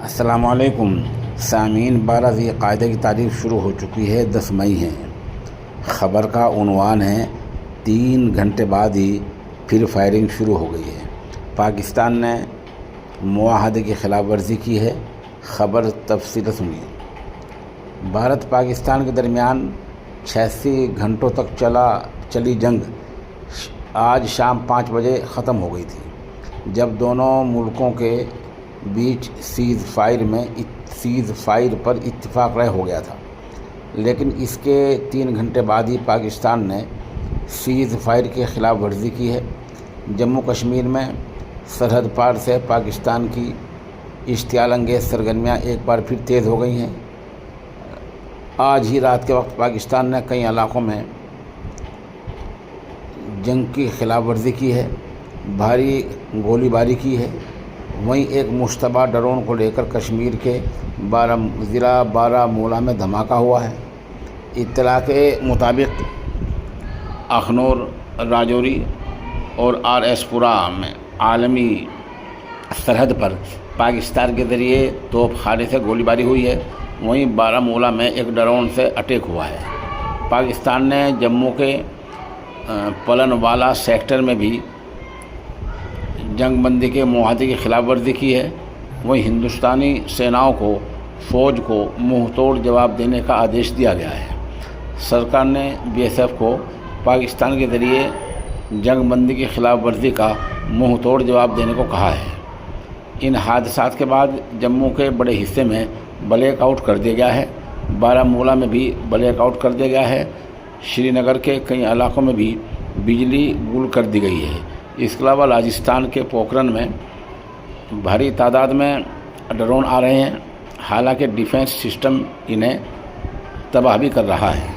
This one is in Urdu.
السلام علیکم سامعین، 12 ذی القعدہ کی تاریخ شروع ہو چکی ہے، 10 مئی ہے۔ خبر کا عنوان ہے 3 گھنٹے بعد ہی پھر فائرنگ شروع ہو گئی ہے، پاکستان نے معاہدے کی خلاف ورزی کی ہے۔ خبر تفصیل سنیے۔ بھارت پاکستان کے درمیان 86 گھنٹوں تک چلی جنگ آج شام 5 بجے ختم ہو گئی تھی، جب دونوں ملکوں کے بیچ سیز فائر پر اتفاق رائے ہو گیا تھا، لیکن اس کے 3 گھنٹے بعد ہی پاکستان نے سیز فائر کی خلاف ورزی کی ہے۔ جموں کشمیر میں سرحد پار سے پاکستان کی اشتعال انگیز سرگرمیاں ایک بار پھر تیز ہو گئی ہیں۔ آج ہی رات کے وقت پاکستان نے کئی علاقوں میں جنگ کی خلاف ورزی کی ہے، بھاری گولی باری کی ہے۔ وہیں ایک مشتبہ ڈرون کو لے کر کشمیر کے ضلع بارہمولہ میں دھماکہ ہوا ہے۔ اطلاع کے مطابق اخنور، راجوری اور RS پورہ میں عالمی سرحد پر پاکستان کے ذریعے توپ خانے سے گولی باری ہوئی ہے۔ وہیں بارہمولہ میں ایک ڈرون سے اٹیک ہوا ہے۔ پاکستان نے جموں کے پلن والا سیکٹر میں بھی جنگ بندی کے معاہدے کی خلاف ورزی کی ہے۔ وہیں ہندوستانی سیناؤں کو فوج کو منہ توڑ جواب دینے کا آدیش دیا گیا ہے۔ سرکار نے BSF کو پاکستان کے ذریعے جنگ بندی کی خلاف ورزی کا منہ توڑ جواب دینے کو کہا ہے۔ ان حادثات کے بعد جموں کے بڑے حصے میں بلیک آؤٹ کر دیا گیا ہے، بارہمولہ میں بھی بلیک آؤٹ کر دیا گیا ہے۔ شری نگر کے کئی علاقوں میں بھی بجلی گل کر دی گئی ہے۔ اس کے علاوہ راجستھان کے پوکھرن میں بھاری تعداد میں ڈرون آ رہے ہیں، حالانکہ ڈیفنس سسٹم انہیں تباہ بھی کر رہا ہے۔